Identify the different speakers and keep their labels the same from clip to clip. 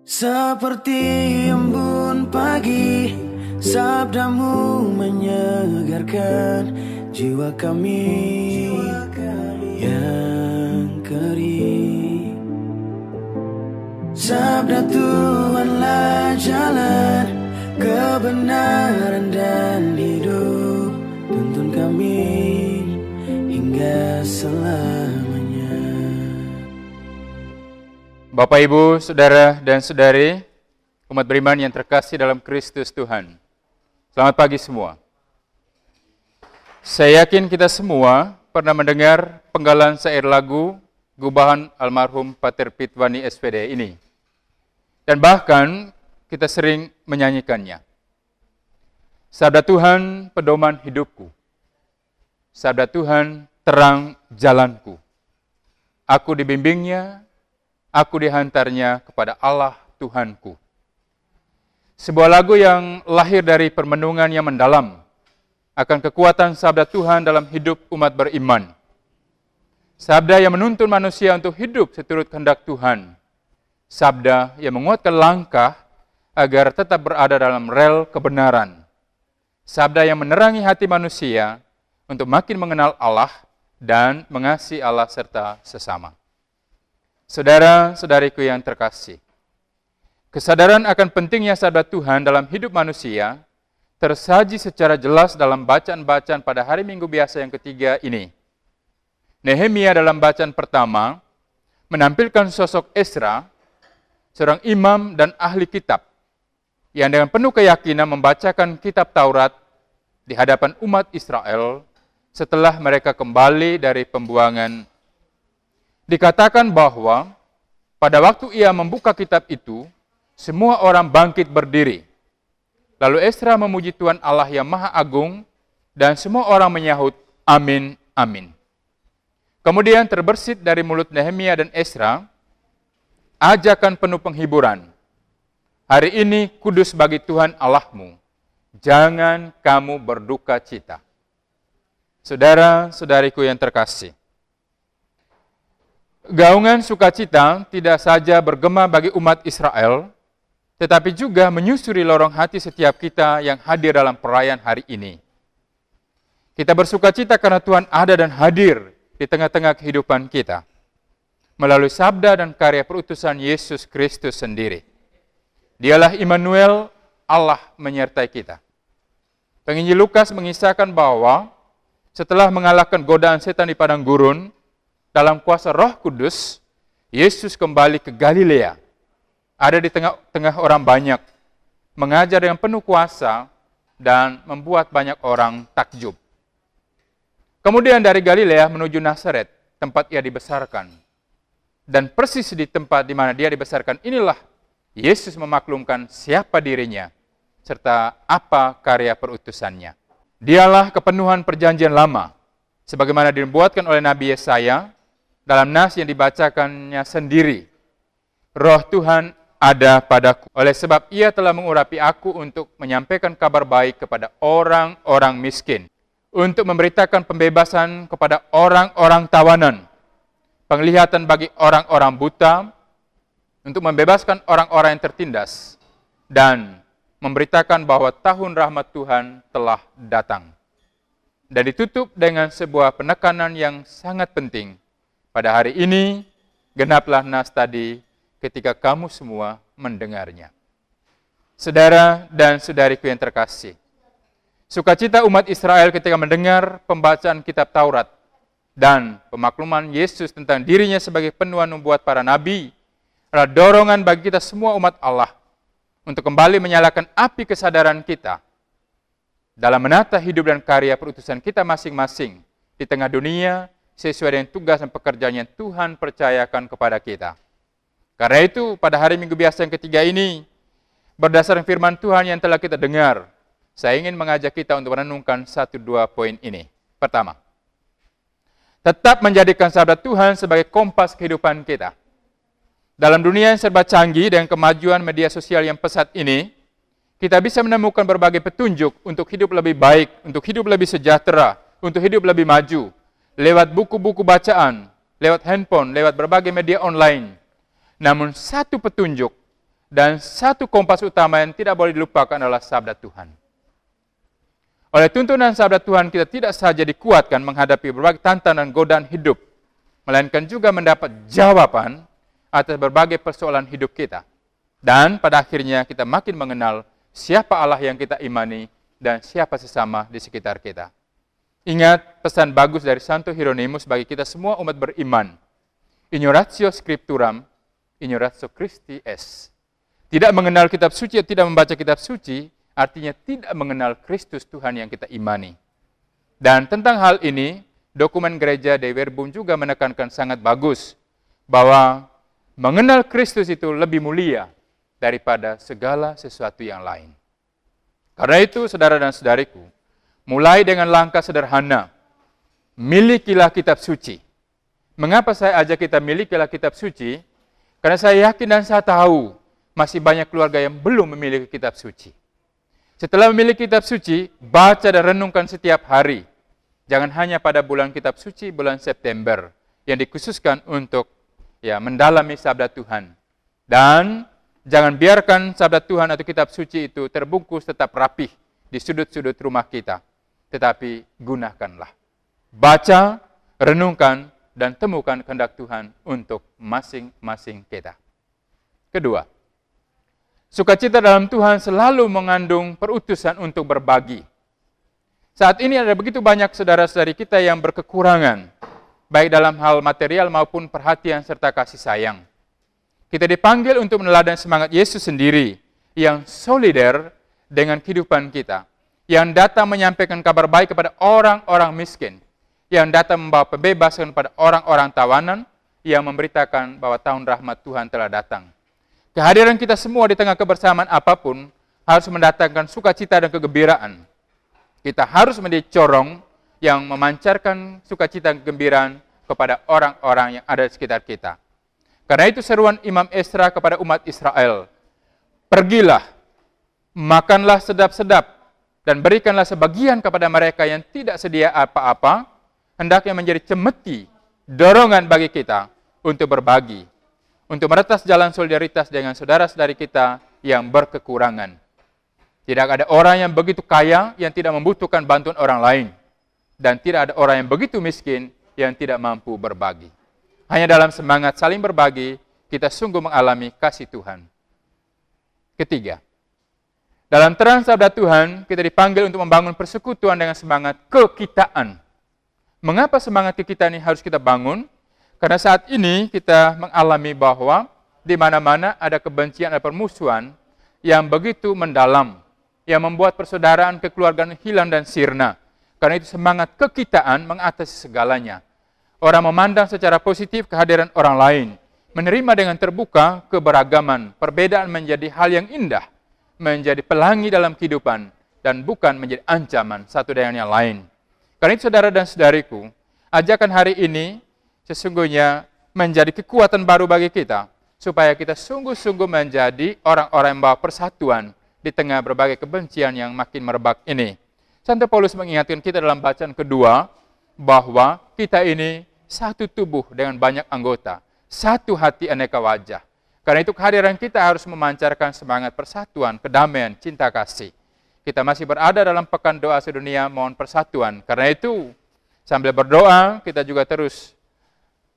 Speaker 1: Seperti embun pagi, sabdamu menyegarkan jiwa kami yang kering. Sabda Tuhanlah jalan kebenaran dan hidup, tuntun kami hingga selamanya.
Speaker 2: Bapak, Ibu, Saudara, dan Saudari, umat beriman yang terkasih dalam Kristus Tuhan. Selamat pagi semua. Saya yakin kita semua pernah mendengar penggalan syair lagu gubahan almarhum Pater Pitwani SPD ini. Dan bahkan kita sering menyanyikannya. Sabda Tuhan pedoman hidupku. Sabda Tuhan terang jalanku. Aku dibimbingnya, aku dihantarnya kepada Allah Tuhanku. Sebuah lagu yang lahir dari permenungan yang mendalam akan kekuatan sabda Tuhan dalam hidup umat beriman. Sabda yang menuntun manusia untuk hidup seturut kehendak Tuhan. Sabda yang menguatkan langkah agar tetap berada dalam rel kebenaran. Sabda yang menerangi hati manusia untuk makin mengenal Allah dan mengasihi Allah serta sesama. Saudara-saudariku yang terkasih, kesadaran akan pentingnya sabda Tuhan dalam hidup manusia tersaji secara jelas dalam bacaan-bacaan pada hari Minggu biasa yang ketiga ini. Nehemia dalam bacaan pertama menampilkan sosok Ezra, seorang imam dan ahli kitab, yang dengan penuh keyakinan membacakan kitab Taurat di hadapan umat Israel setelah mereka kembali dari pembuangan. Dikatakan bahwa pada waktu ia membuka kitab itu, semua orang bangkit berdiri. Lalu Ezra memuji Tuhan Allah yang Maha Agung, dan semua orang menyahut, amin, amin. Kemudian terbersit dari mulut Nehemia dan Ezra, ajakan penuh penghiburan. Hari ini kudus bagi Tuhan Allahmu, jangan kamu berduka cita. Saudara-saudariku yang terkasih, gaungan sukacita tidak saja bergema bagi umat Israel, tetapi juga menyusuri lorong hati setiap kita yang hadir dalam perayaan hari ini. Kita bersukacita karena Tuhan ada dan hadir di tengah-tengah kehidupan kita, melalui sabda dan karya perutusan Yesus Kristus sendiri. Dialah Immanuel, Allah menyertai kita. Penginjil Lukas mengisahkan bahwa setelah mengalahkan godaan setan di padang gurun, dalam kuasa Roh Kudus, Yesus kembali ke Galilea, ada di tengah-tengah orang banyak, mengajar dengan penuh kuasa, dan membuat banyak orang takjub. Kemudian dari Galilea menuju Nazaret, tempat ia dibesarkan. Dan persis di tempat di mana dia dibesarkan inilah, Yesus memaklumkan siapa dirinya, serta apa karya perutusannya. Dialah kepenuhan perjanjian lama, sebagaimana dibuatkan oleh Nabi Yesaya, dalam nas yang dibacakannya sendiri, Roh Tuhan ada padaku, oleh sebab ia telah mengurapi aku untuk menyampaikan kabar baik kepada orang-orang miskin, untuk memberitakan pembebasan kepada orang-orang tawanan, penglihatan bagi orang-orang buta, untuk membebaskan orang-orang yang tertindas, dan memberitakan bahwa tahun rahmat Tuhan telah datang. Dan ditutup dengan sebuah penekanan yang sangat penting. Pada hari ini, genaplah nas tadi ketika kamu semua mendengarnya. Saudara dan saudariku yang terkasih, sukacita umat Israel ketika mendengar pembacaan kitab Taurat dan pemakluman Yesus tentang dirinya sebagai penuhan nubuat para nabi adalah dorongan bagi kita semua umat Allah untuk kembali menyalakan api kesadaran kita dalam menata hidup dan karya perutusan kita masing-masing di tengah dunia, sesuai dengan tugas dan pekerjaan yang Tuhan percayakan kepada kita. Karena itu, pada hari Minggu biasa yang ketiga ini, berdasarkan firman Tuhan yang telah kita dengar, saya ingin mengajak kita untuk merenungkan 1-2 poin ini. Pertama, tetap menjadikan sabda Tuhan sebagai kompas kehidupan kita. Dalam dunia yang serba canggih dengan kemajuan media sosial yang pesat ini, kita bisa menemukan berbagai petunjuk untuk hidup lebih baik, untuk hidup lebih sejahtera, untuk hidup lebih maju, lewat buku-buku bacaan, lewat handphone, lewat berbagai media online. Namun satu petunjuk Dan satu kompas utama yang tidak boleh dilupakan adalah sabda Tuhan. Oleh tuntunan sabda Tuhan, kita tidak saja dikuatkan menghadapi berbagai tantangan dan godaan hidup, melainkan juga mendapat jawaban atas berbagai persoalan hidup kita. Dan pada akhirnya kita makin mengenal siapa Allah yang kita imani dan siapa sesama di sekitar kita. Ingat pesan bagus dari Santo Hieronymus bagi kita semua umat beriman. Ignoratio scripturam, ignoratio Christi est. Tidak mengenal kitab suci atau tidak membaca kitab suci, artinya tidak mengenal Kristus Tuhan yang kita imani. Dan tentang hal ini, dokumen gereja Dei Verbum juga menekankan sangat bagus, bahwa mengenal Kristus itu lebih mulia daripada segala sesuatu yang lain. Karena itu, saudara dan saudariku, mulai dengan langkah sederhana, milikilah kitab suci. Mengapa saya ajak kita milikilah kitab suci? Karena saya yakin dan saya tahu, masih banyak keluarga yang belum memiliki kitab suci. Setelah memiliki kitab suci, baca dan renungkan setiap hari. Jangan hanya pada bulan kitab suci, bulan September, yang dikhususkan untuk mendalami sabda Tuhan. Dan jangan biarkan sabda Tuhan atau kitab suci itu terbungkus tetap rapih di sudut-sudut rumah kita. Tetapi gunakanlah. Baca, renungkan, dan temukan kehendak Tuhan untuk masing-masing kita. Kedua, sukacita dalam Tuhan selalu mengandung perutusan untuk berbagi. Saat ini ada begitu banyak saudara-saudari kita yang berkekurangan, baik dalam hal material maupun perhatian serta kasih sayang. Kita dipanggil untuk meneladani semangat Yesus sendiri, yang solider dengan kehidupan kita, yang datang menyampaikan kabar baik kepada orang-orang miskin, yang datang membawa pembebasan kepada orang-orang tawanan, yang memberitakan bahwa tahun rahmat Tuhan telah datang. Kehadiran kita semua di tengah kebersamaan apapun harus mendatangkan sukacita dan kegembiraan. Kita harus menjadi corong yang memancarkan sukacita dan kegembiraan kepada orang-orang yang ada di sekitar kita. Karena itu seruan Imam Esra kepada umat Israel, pergilah, makanlah sedap-sedap, dan berikanlah sebagian kepada mereka yang tidak sedia apa-apa, hendaknya menjadi cemeti, dorongan bagi kita untuk berbagi, untuk meretas jalan solidaritas dengan saudara-saudari kita yang berkekurangan. Tidak ada orang yang begitu kaya yang tidak membutuhkan bantuan orang lain. Dan tidak ada orang yang begitu miskin yang tidak mampu berbagi. Hanya dalam semangat saling berbagi, kita sungguh mengalami kasih Tuhan. Ketiga, dalam terang sabda Tuhan, kita dipanggil untuk membangun persekutuan dengan semangat kekitaan. Mengapa semangat kekitaan ini harus kita bangun? Karena saat ini kita mengalami bahwa di mana-mana ada kebencian, ada permusuhan yang begitu mendalam, yang membuat persaudaraan kekeluargaan hilang dan sirna. Karena itu semangat kekitaan mengatasi segalanya. Orang memandang secara positif kehadiran orang lain, menerima dengan terbuka keberagaman, perbedaan menjadi hal yang indah, menjadi pelangi dalam kehidupan, dan bukan menjadi ancaman satu dengan yang lain. Karena itu saudara dan saudariku, ajakan hari ini sesungguhnya menjadi kekuatan baru bagi kita, supaya kita sungguh-sungguh menjadi orang-orang yang membawa persatuan di tengah berbagai kebencian yang makin merebak ini. Santo Paulus mengingatkan kita dalam bacaan kedua, bahwa kita ini satu tubuh dengan banyak anggota, satu hati aneka wajah. Karena itu kehadiran kita harus memancarkan semangat persatuan, kedamaian, cinta kasih. Kita masih berada dalam pekan doa sedunia mohon persatuan. Karena itu, sambil berdoa, kita juga terus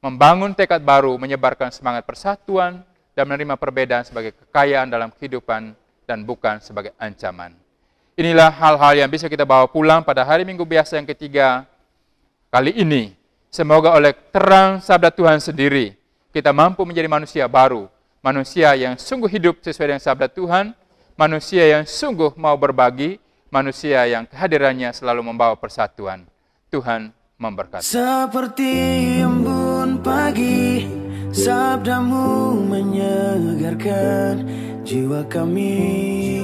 Speaker 2: membangun tekad baru, menyebarkan semangat persatuan, dan menerima perbedaan sebagai kekayaan dalam kehidupan, dan bukan sebagai ancaman. Inilah hal-hal yang bisa kita bawa pulang pada hari Minggu biasa yang ketiga kali ini. Semoga oleh terang sabda Tuhan sendiri, kita mampu menjadi manusia baru. Manusia yang sungguh hidup sesuai dengan sabda Tuhan, manusia yang sungguh mau berbagi, manusia yang kehadirannya selalu membawa persatuan. Tuhan memberkati.
Speaker 1: Seperti embun pagi, sabdamu menyegarkan jiwa kami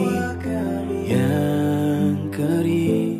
Speaker 1: yang kering.